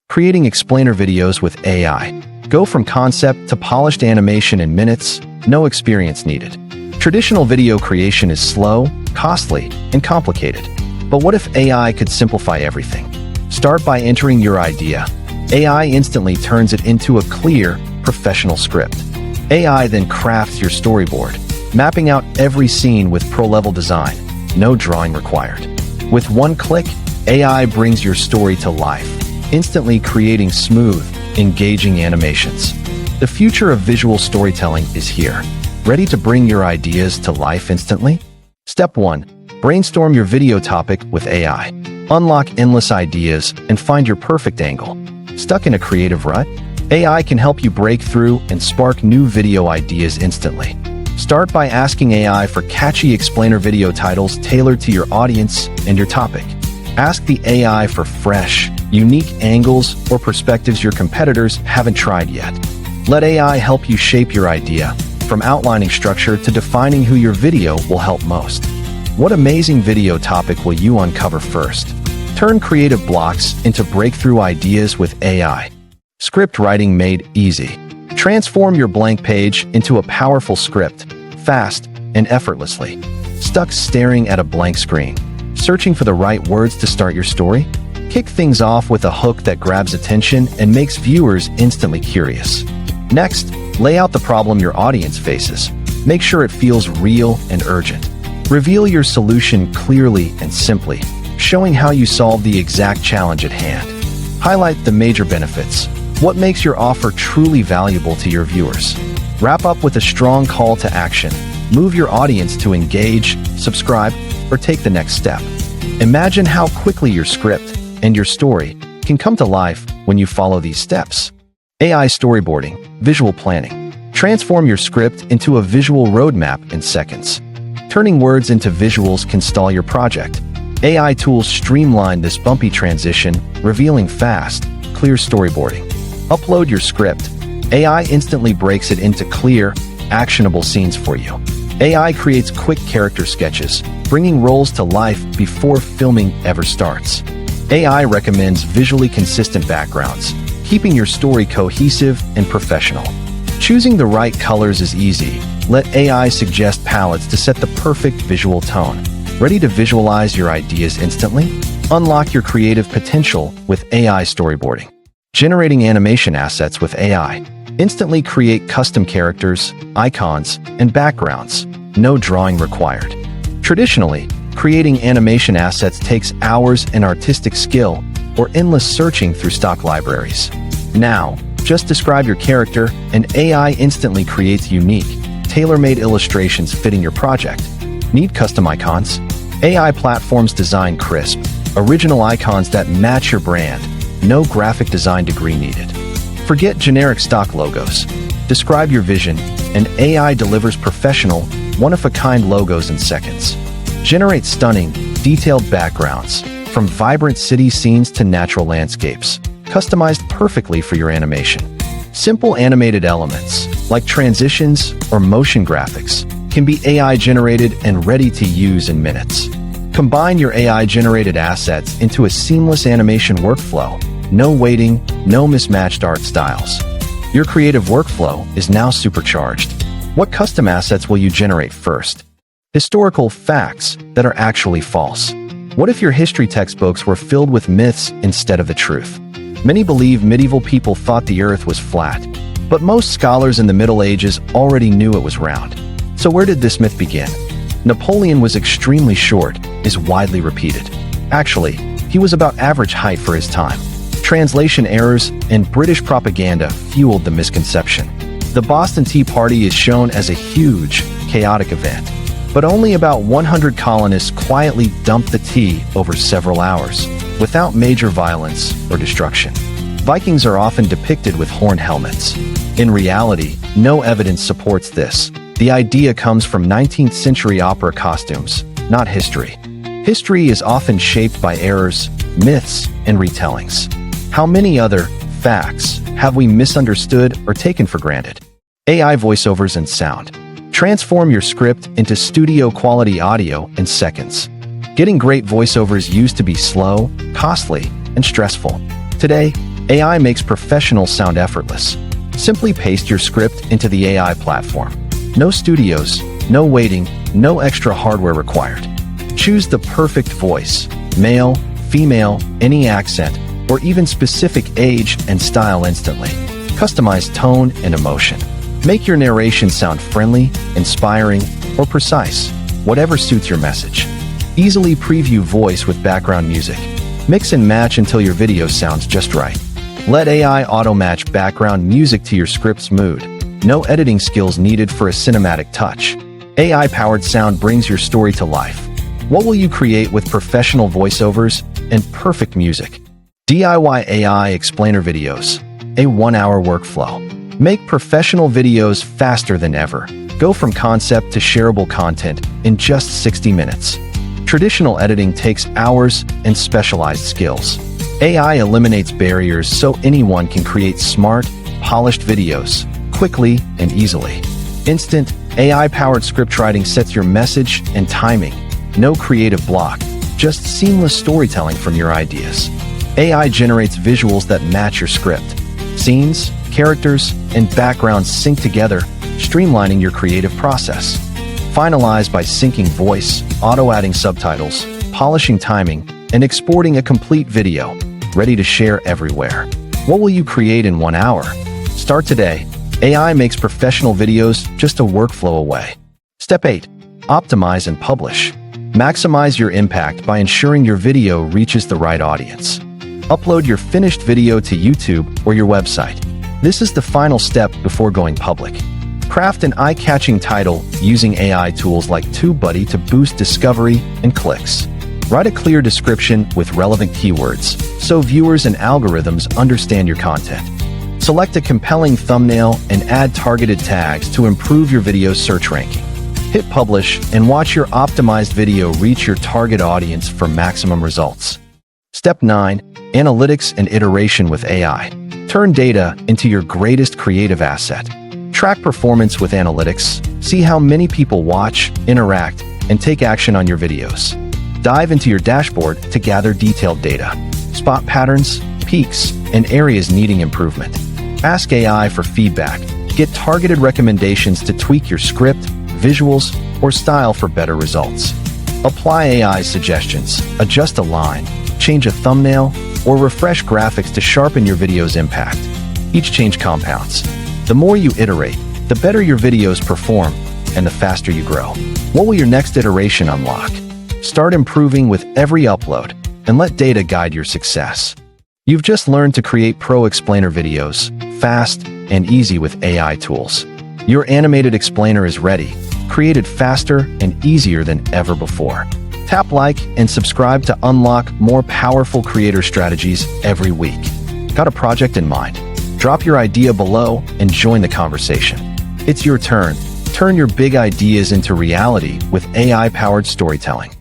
Creating explainer videos with AI. Go from concept to polished animation in minutes, no experience needed. Traditional video creation is slow, costly, and complicated. But what if AI could simplify everything? Start by entering your idea. AI instantly turns it into a clear, professional script. AI then crafts your storyboard, mapping out every scene with pro-level design, no drawing required. With one click, AI brings your story to life, instantly creating smooth, engaging animations. The future of visual storytelling is here. Ready to bring your ideas to life instantly? Step 1. Brainstorm your video topic with AI. Unlock endless ideas and find your perfect angle. Stuck in a creative rut? AI can help you break through and spark new video ideas instantly. Start by asking AI for catchy explainer video titles tailored to your audience and your topic. Ask the AI for fresh, unique angles or perspectives your competitors haven't tried yet. Let AI help you shape your idea, from outlining structure to defining who your video will help most. What amazing video topic will you uncover first? Turn creative blocks into breakthrough ideas with AI. Script writing made easy. Transform your blank page into a powerful script, fast and effortlessly. Stuck staring at a blank screen? Searching for the right words to start your story? Kick things off with a hook that grabs attention and makes viewers instantly curious. Next, lay out the problem your audience faces. Make sure it feels real and urgent. Reveal your solution clearly and simply, showing how you solve the exact challenge at hand. Highlight the major benefits. What makes your offer truly valuable to your viewers? Wrap up with a strong call to action. Move your audience to engage, subscribe, or take the next step. Imagine how quickly your script and your story can come to life when you follow these steps. AI storyboarding, visual planning. Transform your script into a visual roadmap in seconds. Turning words into visuals can stall your project. AI tools streamline this bumpy transition, revealing fast, clear storyboarding. Upload your script. AI instantly breaks it into clear, actionable scenes for you. AI creates quick character sketches, bringing roles to life before filming ever starts. AI recommends visually consistent backgrounds, keeping your story cohesive and professional. Choosing the right colors is easy. Let AI suggest palettes to set the perfect visual tone. Ready to visualize your ideas instantly? Unlock your creative potential with AI storyboarding. Generating animation assets with AI. Instantly create custom characters, icons, and backgrounds. No drawing required. Traditionally, creating animation assets takes hours and artistic skill or endless searching through stock libraries. Now, just describe your character and AI instantly creates unique, tailor-made illustrations fitting your project. Need custom icons? AI platforms design crisp, original icons that match your brand. No graphic design degree needed. Forget generic stock logos. Describe your vision, and AI delivers professional, one-of-a-kind logos in seconds. Generate stunning, detailed backgrounds, from vibrant city scenes to natural landscapes, customized perfectly for your animation. Simple animated elements, like transitions or motion graphics, can be AI-generated and ready to use in minutes. Combine your AI-generated assets into a seamless animation workflow. No waiting, no mismatched art styles. Your creative workflow is now supercharged. What custom assets will you generate first? Historical facts that are actually false. What if your history textbooks were filled with myths instead of the truth? Many believe medieval people thought the earth was flat, but most scholars in the Middle Ages already knew it was round. So where did this myth begin? Napoleon was extremely short, is widely repeated. Actually, he was about average height for his time. Translation errors and British propaganda fueled the misconception. The Boston Tea Party is shown as a huge, chaotic event, but only about 100 colonists quietly dumped the tea over several hours, without major violence or destruction. Vikings are often depicted with horned helmets. In reality, no evidence supports this. The idea comes from 19th century opera costumes, not history. History is often shaped by errors, myths, and retellings. How many other facts have we misunderstood or taken for granted? AI voiceovers and sound. Transform your script into studio-quality audio in seconds. Getting great voiceovers used to be slow, costly, and stressful. Today, AI makes professional sound effortless. Simply paste your script into the AI platform. No studios, no waiting, no extra hardware required. Choose the perfect voice, male, female, any accent, or even specific age and style instantly. Customize tone and emotion. Make your narration sound friendly, inspiring, or precise, whatever suits your message. Easily preview voice with background music. Mix and match until your video sounds just right. Let AI auto-match background music to your script's mood. No editing skills needed for a cinematic touch. AI-powered sound brings your story to life. What will you create with professional voiceovers and perfect music? DIY AI explainer videos. A 1-hour workflow. Make professional videos faster than ever. Go from concept to shareable content in just 60 minutes. Traditional editing takes hours and specialized skills. AI eliminates barriers so anyone can create smart, polished videos quickly and easily. Instant, AI-powered script writing sets your message and timing. No creative block, just seamless storytelling from your ideas. AI generates visuals that match your script. Scenes, characters, and backgrounds sync together, streamlining your creative process. Finalize by syncing voice, auto-adding subtitles, polishing timing, and exporting a complete video, ready to share everywhere. What will you create in 1 hour? Start today. AI makes professional videos just a workflow away. Step 8. Optimize and publish. Maximize your impact by ensuring your video reaches the right audience. Upload your finished video to YouTube or your website. This is the final step before going public. Craft an eye-catching title using AI tools like TubeBuddy to boost discovery and clicks. Write a clear description with relevant keywords so viewers and algorithms understand your content. Select a compelling thumbnail and add targeted tags to improve your video's search ranking. Hit publish and watch your optimized video reach your target audience for maximum results. Step 9. Analytics and iteration with AI. Turn data into your greatest creative asset. Track performance with analytics. See how many people watch, interact, and take action on your videos. Dive into your dashboard to gather detailed data. Spot patterns, peaks, and areas needing improvement. Ask AI for feedback. Get targeted recommendations to tweak your script, visuals, or style for better results. Apply AI suggestions. Adjust a line, change a thumbnail, or refresh graphics to sharpen your video's impact. Each change compounds. The more you iterate, the better your videos perform, and the faster you grow. What will your next iteration unlock? Start improving with every upload, and let data guide your success. You've just learned to create pro explainer videos, fast and easy with AI tools. Your animated explainer is ready, created faster and easier than ever before. Tap like and subscribe to unlock more powerful creator strategies every week. Got a project in mind? Drop your idea below and join the conversation. It's your turn. Turn your big ideas into reality with AI-powered storytelling.